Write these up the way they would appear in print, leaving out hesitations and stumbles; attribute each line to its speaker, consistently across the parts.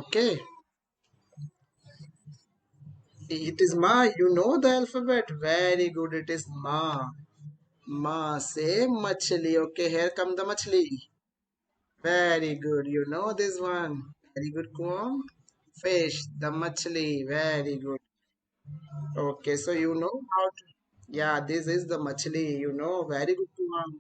Speaker 1: Okay, it is Ma. You know the alphabet. Very good. It is Ma. Ma say machli. Okay, here come the machli. Very good. You know this one. Very good, Kuam. Fish, the machli. Very good. Okay, so you know how to. Yeah, this is the machli. You know, very good, Kuam.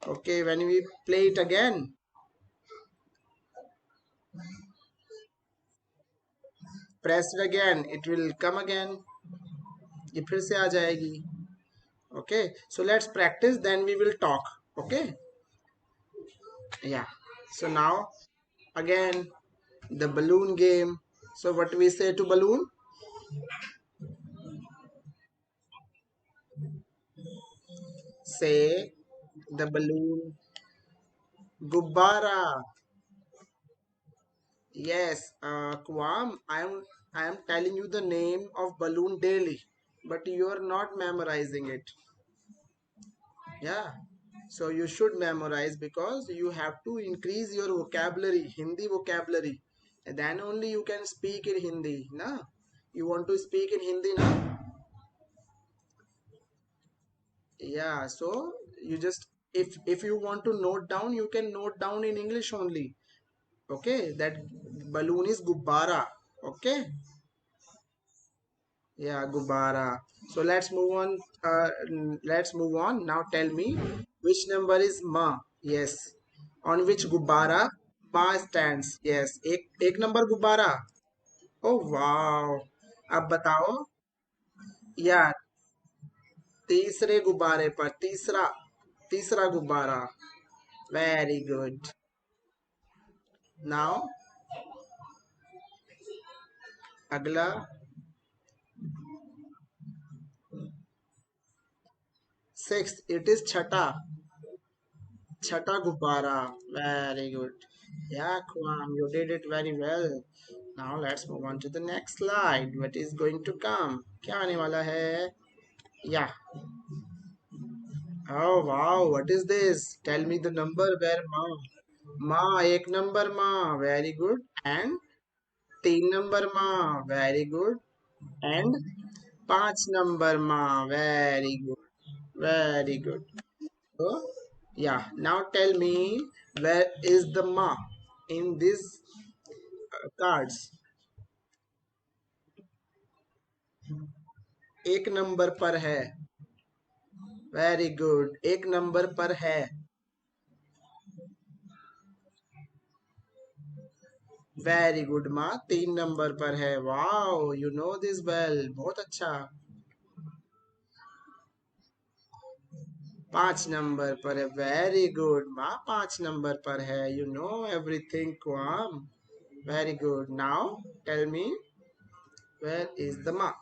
Speaker 1: Okay, when we play it again, press it again. It will come again. ये फिर से आ जाएगी. Okay, so let's practice. Then we will talk. Okay. Yeah. So now again the balloon game. So what we say to balloon? Say the balloon gubbara. Yes, Kwam, I am telling you the name of balloon daily, but you are not memorizing it. Yeah. So you should memorize because you have to increase your vocabulary, Hindi vocabulary. And then only you can speak in Hindi. Na? You want to speak in Hindi now? Yeah, so you just if you want to note down, you can note down in English only. Okay, that balloon is gubbara. Okay, yeah, gubbara. So let's move on. Let's move on. Now tell me which number is ma? Yes. On which gubbara ma stands? Yes. एक number गुब्बारा. Oh wow. अब बताओ. या तीसरे गुब्बारे पर तीसरा तीसरा गुब्बारा. Very good. Now अगला sixth. It is छठा छठा गुब्बारा. Very good. Yeah, Kwam, you did it very well. Now let's move on to the next slide. What is going to come? क्या आने वाला है? Yeah. Oh wow, what is this? Tell me the number where ma. Ma एक number ma. Very good. And तीन number ma. Very good. And पांच number ma. Very good. Very good. So, yeah. Now tell me where is the ma in these cards? एक number पर है. Very good. एक number पर है. Very good माँ. तीन नंबर पर है. Wow, you know this well. बहुत अच्छा. पांच नंबर पर है. वेरी गुड माँ. पांच नंबर पर है. You know everything Kwam. Very good. Now tell me where is the माँ.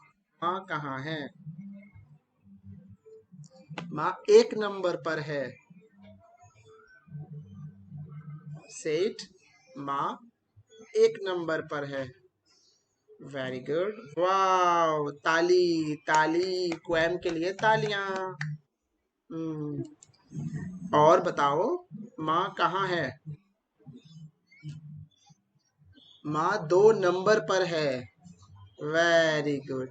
Speaker 1: माँ कहाँ है? माँ एक नंबर पर है. सेठ. माँ एक नंबर पर है. Very good. वाओ, ताली ताली. क्वैम के लिए तालियां. हम्म, और बताओ माँ कहाँ है? माँ दो नंबर पर है. Very good.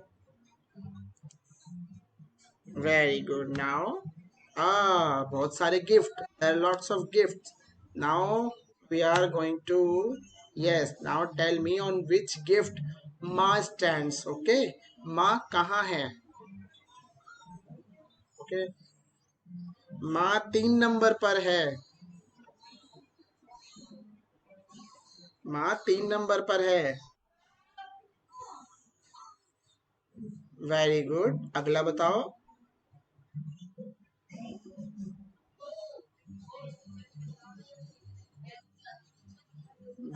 Speaker 1: Very good. Now बहुत सारे gift. There lots of gift. Now we are going to. Yes, now tell me on which gift माँ स्टैंड्स. ओके, माँ कहाँ है? ओके, माँ तीन नंबर पर है. माँ तीन नंबर पर है. Very good. अगला बताओ.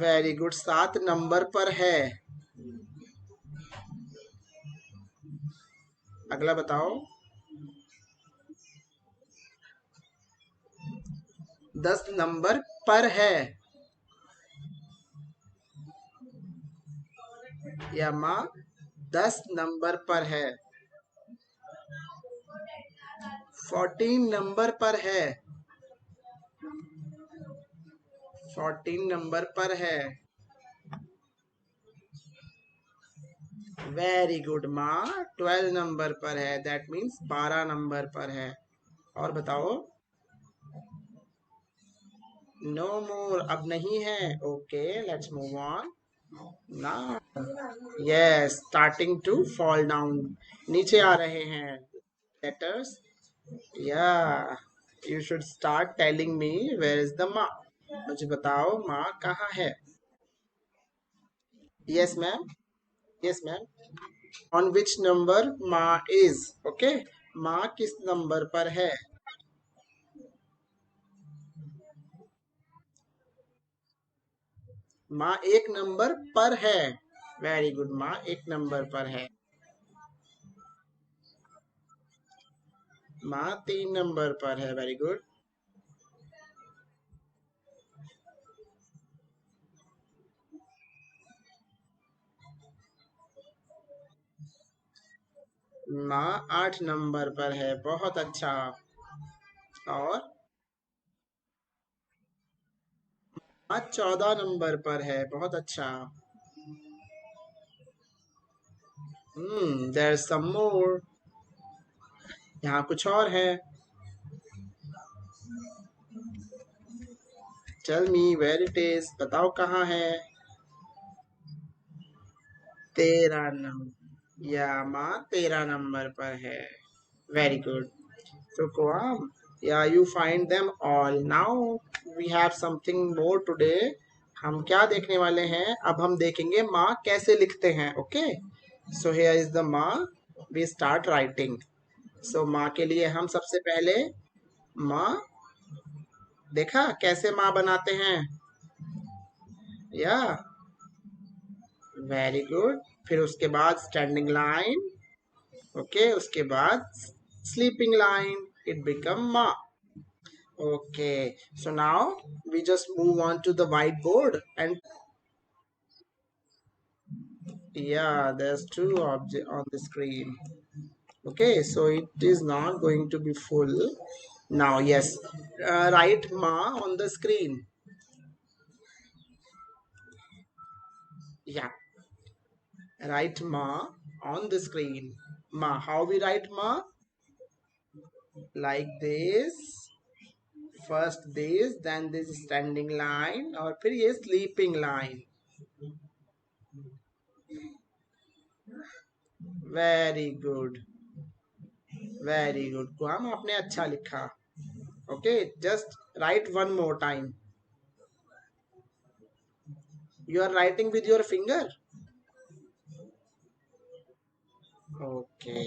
Speaker 1: Very good. सात नंबर पर है. अगला बताओ. 10 नंबर पर है. या माँ 10 नंबर पर है. 14 नंबर पर है. 14 नंबर पर है। वेरी गुड माँ। 12 नंबर पर है, दैट मीन्स 12 नंबर पर है। और बताओ। नो मोर, अब नहीं है। ओके, लेट्स मूव ऑन ना। Yes, starting to fall down, नीचे आ रहे हैं letters. Yeah, you should start telling me where is the माँ। मुझे बताओ माँ कहाँ है। Yes ma'am. Yes ma'am. On which number माँ इज। ओके, माँ किस नंबर पर है। माँ एक नंबर पर है। वेरी गुड माँ एक नंबर पर है। माँ 3 नंबर पर है। Very good. माँ 8 नंबर पर है। बहुत अच्छा। और माँ 14 नंबर पर है। बहुत अच्छा। देयर सम मोर, यहाँ कुछ और है। Tell me where it is, बताओ कहाँ है। 13 नंबर, या माँ 13 नंबर पर है। Very good. So Quam, yeah, you find them all. Now we have something more today. हम क्या देखने वाले हैं, अब हम देखेंगे माँ कैसे लिखते हैं। Okay, so here is the माँ। we start writing. So माँ के लिए हम सबसे पहले माँ, देखा कैसे माँ बनाते हैं। या, वेरी गुड। फिर उसके बाद स्टैंडिंग लाइन। ओके, उसके बाद स्लीपिंग लाइन, इट बिकम माँ। Okay, so now we just move on to the whiteboard and yeah, there's two objects on the screen. Okay, so it is not going to be full. Now, yes, write Ma on the screen. Yeah, write Ma on the screen. Ma, how we write Ma? Like this. First this, then this standing line, or फिर ये sleeping line. Very good. Very good Kwam, आपने अच्छा लिखा। Okay, just write one more time. You are writing with your finger. Okay,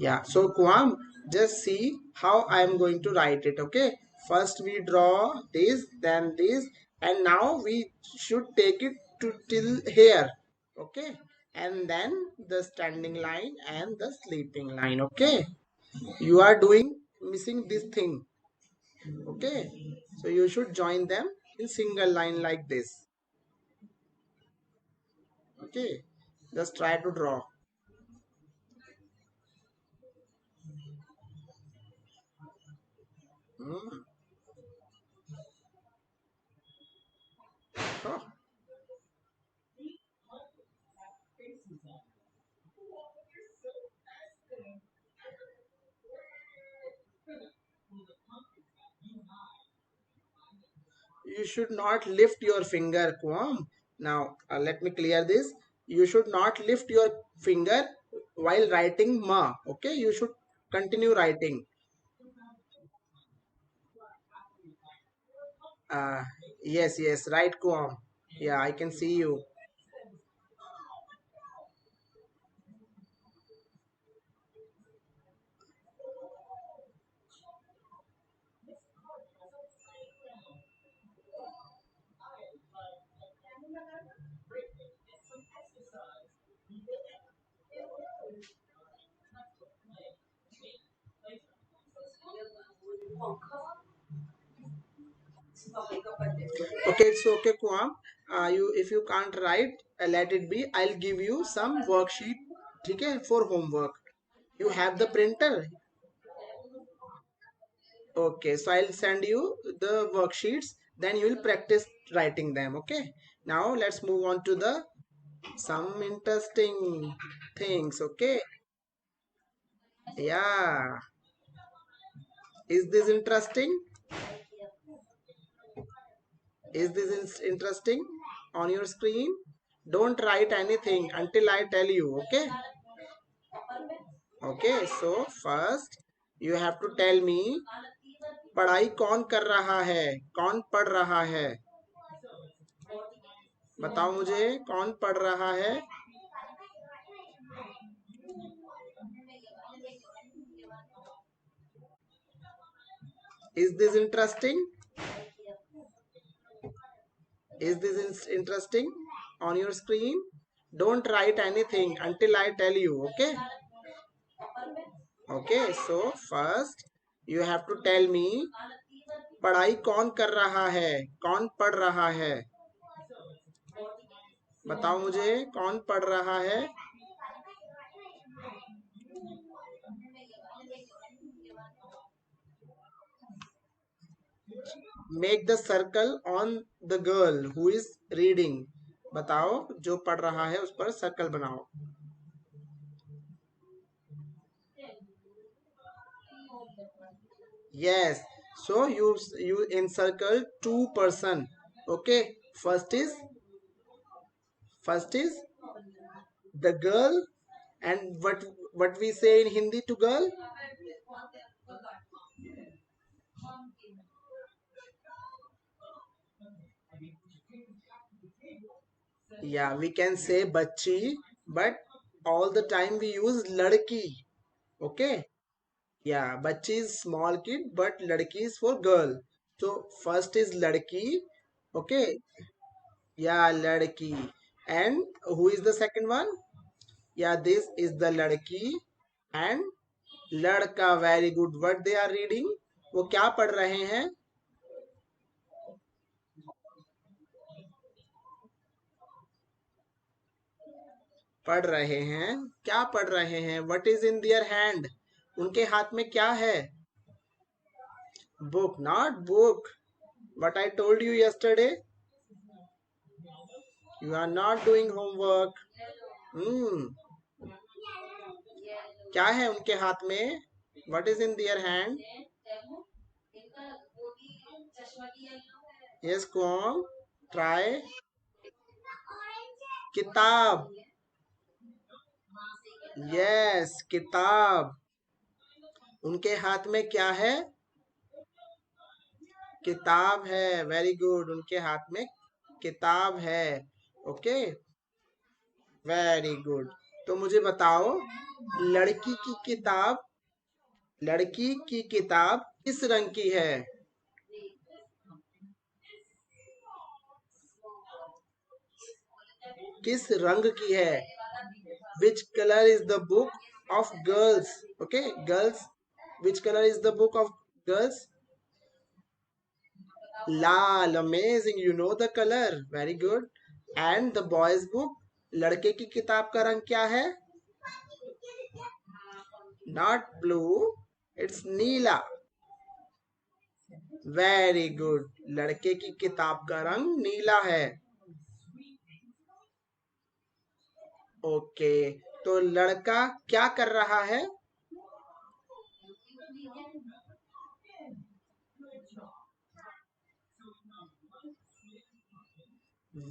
Speaker 1: yeah so कुआम, just see how I am going to write it. Okay, first we draw this, then this, and now we should take it to till here. Okay, and then the standing line and the sleeping line. Okay, you are doing missing this thing. Okay, so you should join them in single line like this. Okay, just try to draw. Mm. Oh. You should not lift your finger, Kwam. Now, let me clear this. You should not lift your finger while writing ma. Okay, you should continue writing. Uh, yes, yes, right, Kwam. Yeah, I can see you. Okay, it's okay, Kwam. You if you can't write, let it be. I'll give you some worksheet. Okay, for homework. You have the printer. Okay, so I'll send you the worksheets, then you will practice writing them. Okay, now let's move on to the some interesting things. Okay, yeah, is this interesting? Is this interesting on your screen? Don't write anything until I tell you. Okay, okay, so first you have to tell me पढ़ाई कौन कर रहा है, कौन पढ़ रहा है, बताओ मुझे कौन पढ़ रहा है. Is this interesting? Is this interesting on your screen? Don't write anything until I tell you. Okay, okay, so first you have to tell me पढ़ाई कौन कर रहा है, कौन पढ़ रहा है, बताओ मुझे कौन पढ़ रहा है. Make the circle on the girl who is reading. बताओ जो पढ़ रहा है उस पर सर्कल बनाओ. Yes, so you encircle two person. Okay, first is the girl, and what we say in Hindi to girl. Yeah, we can say bachchi, but all the time we use ladki. Okay, yeah, bachchi is small kid, but ladki is for girl. So first is ladki. Okay, yeah, ladki. And who is the second one? Yeah, this is the ladki and ladka. Very good. What they are reading? वो क्या पढ़ रहे हैं? पढ़ रहे हैं. क्या पढ़ रहे हैं? What is in their hand? उनके हाथ में क्या है? Book, not book. What I told you yesterday. You are not doing homework. Hmm. क्या है उनके हाथ में? What is in their hand? Yes, go on. Try. किताब. Yes, किताब. उनके हाथ में क्या है? किताब है. Very good. उनके हाथ में किताब है. Okay, very good. तो मुझे बताओ, लड़की की किताब लड़की की किताब किस रंग की है? किस रंग की है? Which color is the book of girls? Okay, girls. Which color is the book of girls? Lal. Amazing. You know the color. Very good. And the boys book. लड़के की किताब का रंग क्या है? Not blue. It's Neela. Very good. लड़के की किताब का रंग नीला है. ओके, तो लड़का क्या कर रहा है?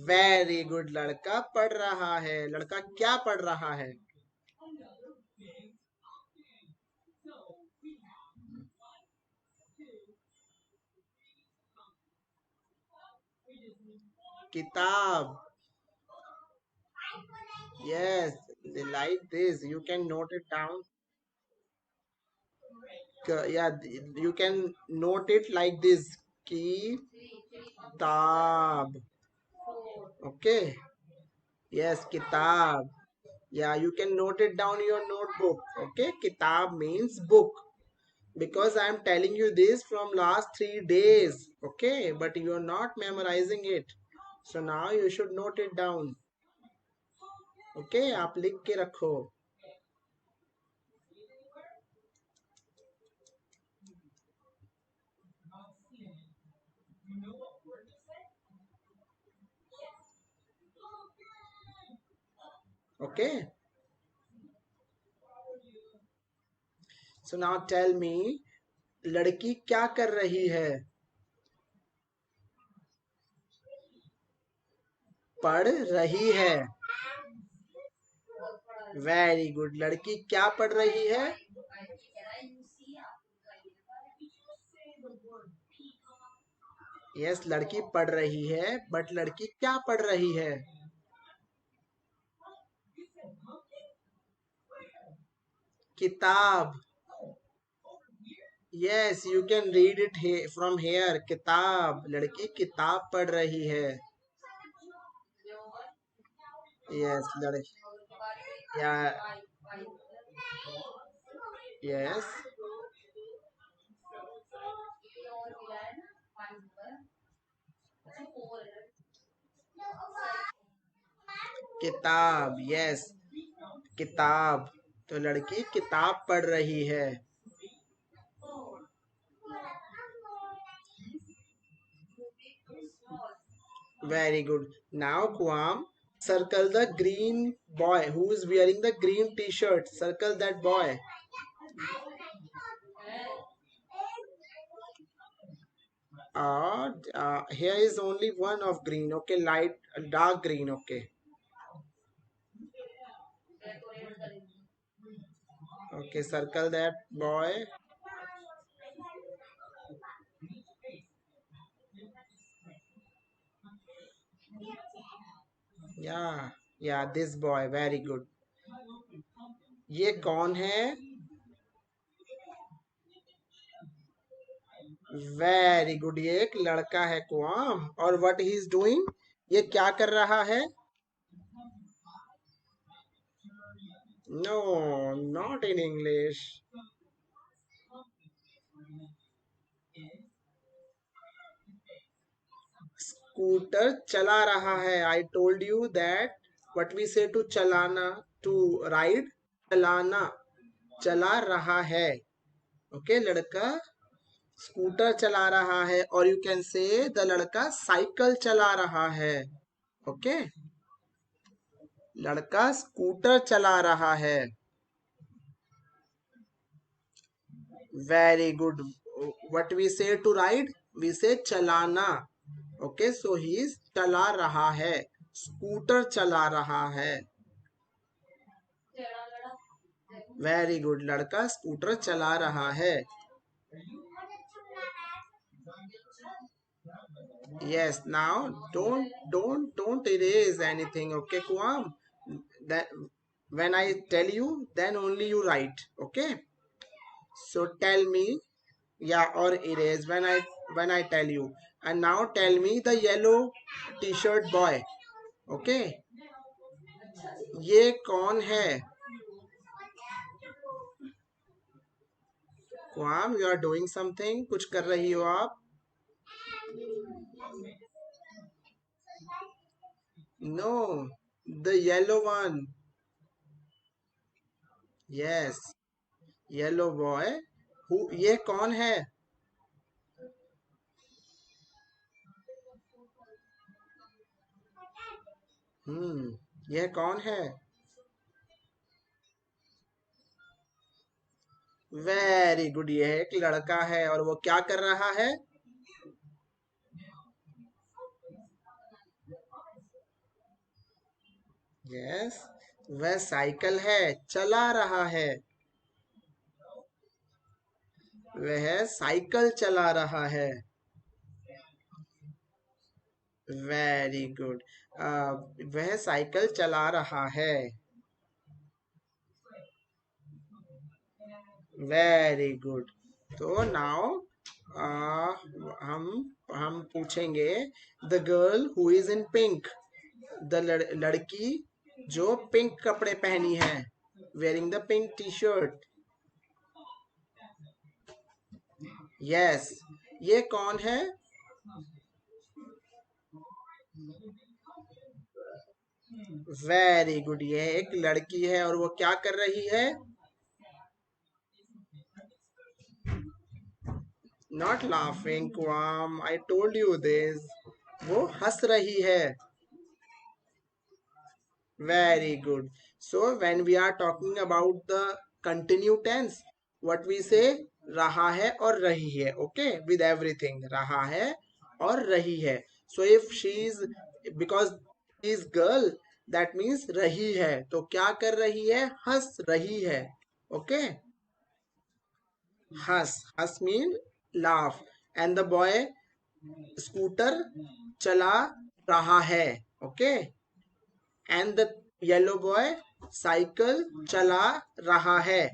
Speaker 1: Very good. लड़का पढ़ रहा है. लड़का क्या पढ़ रहा है? किताब. Yes, they like this. You can note it down. Yeah, you can note it like this. Kitab. Okay. Yes, kitab. Yeah, you can note it down in your notebook. Okay, kitab means book. Because I am telling you this from last 3 days. Okay, but you are not memorizing it. So now you should note it down. Okay, आप लिख के रखो. Okay, so now tell me, लड़की क्या कर रही है? पढ़ रही है। वेरी गुड, लड़की क्या पढ़ रही है? यस, लड़की पढ़ रही है, बट लड़की क्या पढ़ रही है? किताब। Yes, you can read it from here, किताब, लड़की किताब पढ़ रही है। यस, लड़की, या, यस, किताब, यस, किताब, तो लड़की किताब पढ़ रही है। Very good, now Kwam, circle the green boy who is wearing the green t-shirt, circle that boy. Here is only one of green, okay, light, dark green, okay. Okay, circle that boy. Yeah, yeah, this boy, very good. ये कौन है? Very good, ये एक लड़का है कुआम, और what he is doing, ये क्या कर रहा है? No, not in English. Scooter चला रहा है। I told you that what we say to चलाना, टू राइड, चलाना, चला रहा है। ओके, लड़का स्कूटर चला रहा है, और यू कैन से द लड़का साइकिल चला रहा है। ओके, लड़का स्कूटर चला रहा है। Very good, what we say to ride, we से चलाना। ओके, सो ही चला रहा है, स्कूटर चला रहा है। वेरी गुड, लड़का स्कूटर चला रहा है। Yes, now don't erase anything, okay, Kuam? That when I tell you, then only you write, okay? So tell me, yeah, or erase when I tell you. And now tell me the yellow t-shirt boy, okay? ये कौन है? Kuam, you are doing something, कुछ कर रही हो आप? No, the yellow one. Yes, yellow boy. Who? ये कौन है? यह कौन है? वेरी गुड, यह एक लड़का है, और वो क्या कर रहा है? यस, वह साइकिल है, चला रहा है। वह साइकिल चला रहा है। वेरी गुड, वह साइकिल चला रहा है। वेरी गुड, तो नाउ हम हम पूछेंगे, the girl who is in pink, the लड़की जो पिंक कपड़े पहनी है, wearing the pink T shirt. Yes, ये कौन है? वेरी गुड, ये एक लड़की है, और वो क्या कर रही है? Not laughing Kwam, I told you this, वो हंस रही है। Very good. So when we are talking about the continue tense, what we say, रहा है और रही है. Okay, with everything. रहा है और रही है. So if she is, because she is girl, that means रही है. तो क्या कर रही है? हंस रही है. Okay, हंस. हंस mean laugh. And the boy scooter चला रहा है. Okay. And the yellow boy cycle चला रहा है.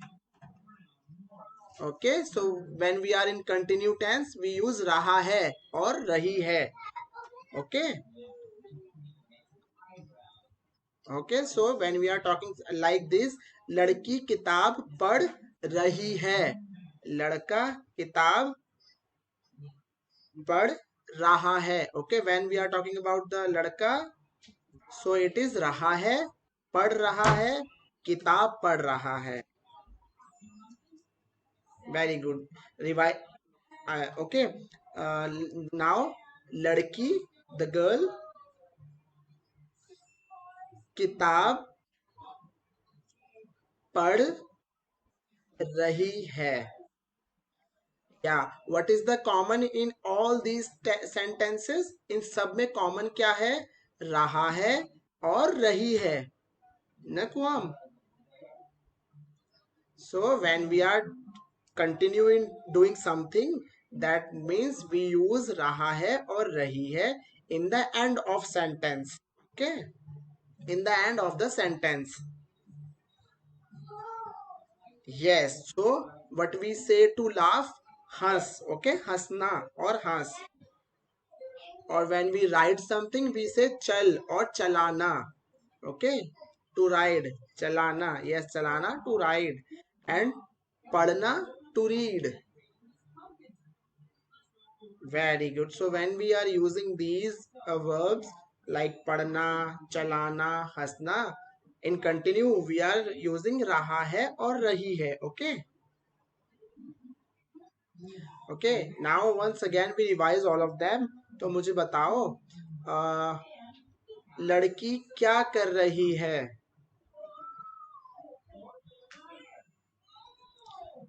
Speaker 1: Okay, so when we are in continue tense, we use रहा है और रही है. Okay, okay, so when we are talking like this, लड़की किताब पढ़ रही है. लड़का किताब पढ़ रहा है. Okay, when we are talking about the लड़का, so it is रहा है, पढ़ रहा है, किताब पढ़ रहा है. Very good. Revive. Okay. Now, लड़की, the girl, किताब पढ़ रही है. Yeah. What is the common in all these sentences? इन सब में common क्या है? रहा है और रही है. न कुआम. So when we are continuing doing something, that means we use रहा है और रही है in the end of sentence. Okay, in the end of the sentence. Yes, so what we say to laugh, हंस. Okay, हंसना और हंस. Or when we write something, we say चल और चलाना. Okay, to ride, चलाना. Yes, चलाना, to ride. And पढ़ना, to read. Very good. So when we are using these verbs like पढ़ना, चलाना, हंसना, in continue we are using रहा है और रही है. Okay. Okay. Now once again we revise all of them. तो मुझे बताओ, लड़की क्या कर रही है?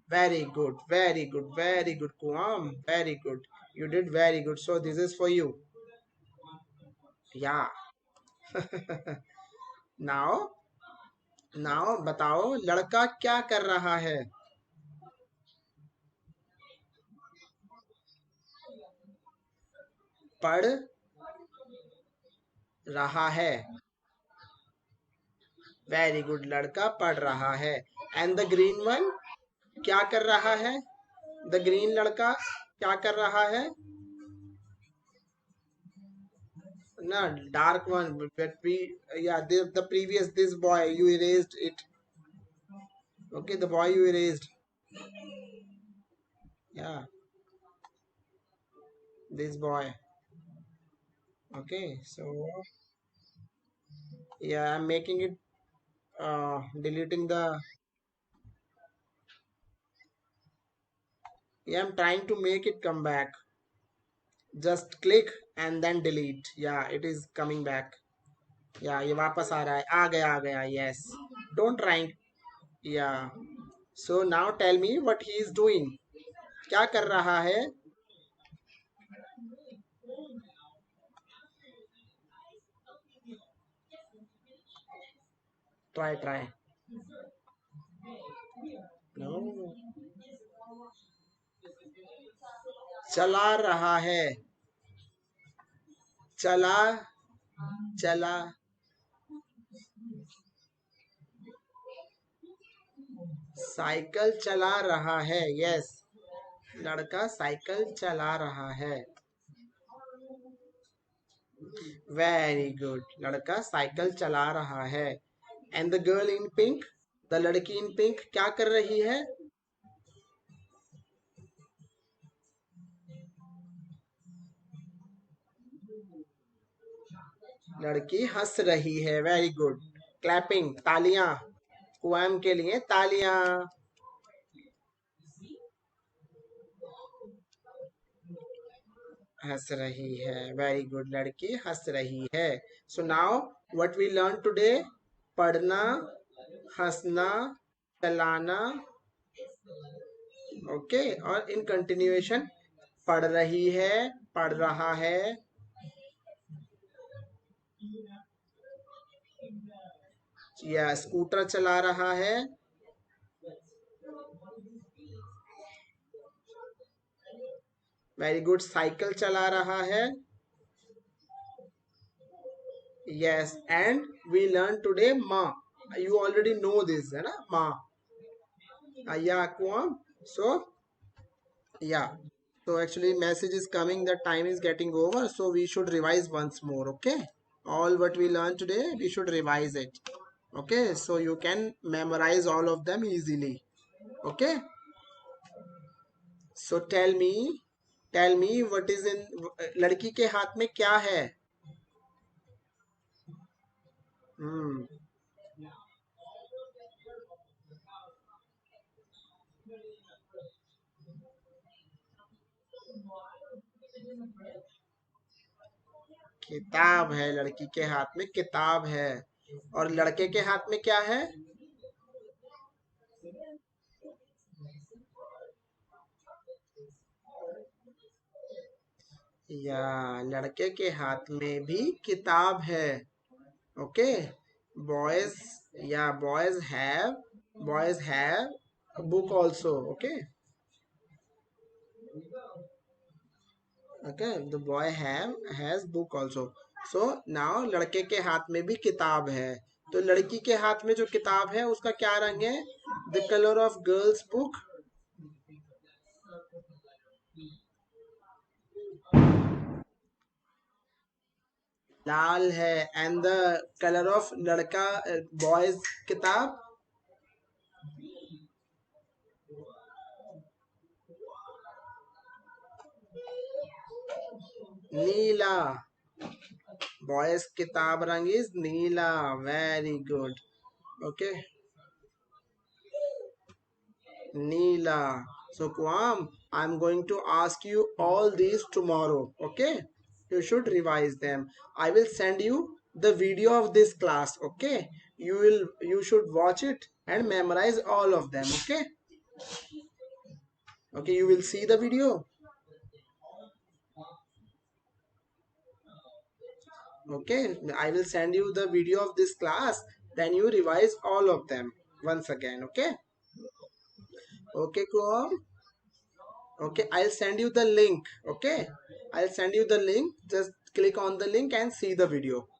Speaker 1: Very good. Very good. Very good, Kuam. Very good. You did very good. So this is for you. Yeah. Now, now बताओ लड़का क्या कर रहा है? पढ़ रहा है. Very good. लड़का पढ़ रहा है. एंड द ग्रीन वन क्या कर रहा है? द ग्रीन लड़का क्या कर रहा है? ना, dark one. But we, yeah, the previous, this boy you erased it. Okay, the boy you erased. Yeah, this boy. Okay, so yeah, I'm making it, deleting the, yeah, I'm trying to make it come back. Just click and then delete. Yeah, it is coming back. Yeah, ये वापस आ रहा है. आ गया. Yes. Don't try. Yeah. So now tell me what he is doing. क्या कर रहा है? Try. No. चला रहा है. चला चला साइकिल चला रहा है. यस, लड़का साइकिल चला रहा है. Very good. लड़का साइकिल चला रहा है. And the girl in pink, the लड़की इन पिंक क्या कर रही है? लड़की हंस रही है. Very good. क्लैपिंग, तालियां. कुएम के लिए तालियां. हंस रही है. Very good. लड़की हंस रही है. So now what we learn today, पढ़ना, हंसना, चलाना, ओके। और इन कंटिन्यूएशन, पढ़ रही है, पढ़ रहा है, या स्कूटर चला रहा है, वेरी गुड, साइकिल चला रहा है, yes. And we learn today माँ, यू ऑलरेडी नो दिस है ना, माँ, या कुआं। सो या, so actually message is coming that time is getting over, so we should revise once more, okay? All what we learned today, we should revise it, okay? So you can memorize all of them easily, okay? So tell me what is in, लड़की के हाथ में क्या है? हम्म, किताब है, लड़की के हाथ में किताब है। और लड़के के हाथ में क्या है? या लड़के के हाथ में भी किताब है, ओके। बॉयज, या boys have book also, okay. Okay, the boy have has book also. So now लड़के के हाथ में भी किताब है। तो लड़की के हाथ में जो किताब है उसका क्या रंग है? The colour of girls book, लाल है। एंड द कलर ऑफ लड़का बॉयज किताब, नीला। बॉयज किताब रंग इज नीला, very good, okay, Neela. So, Kwam, I'm going to ask you all these tomorrow. Okay? You should revise them. I will send you the video of this class. Okay? You should watch it and memorize all of them. Okay? Okay, you will see the video. Okay, I will send you the video of this class. Then you revise all of them once again. Okay? Okay, Kwam. Okay, I'll send you the link. Okay, I'll send you the link. Just click on the link and see the video.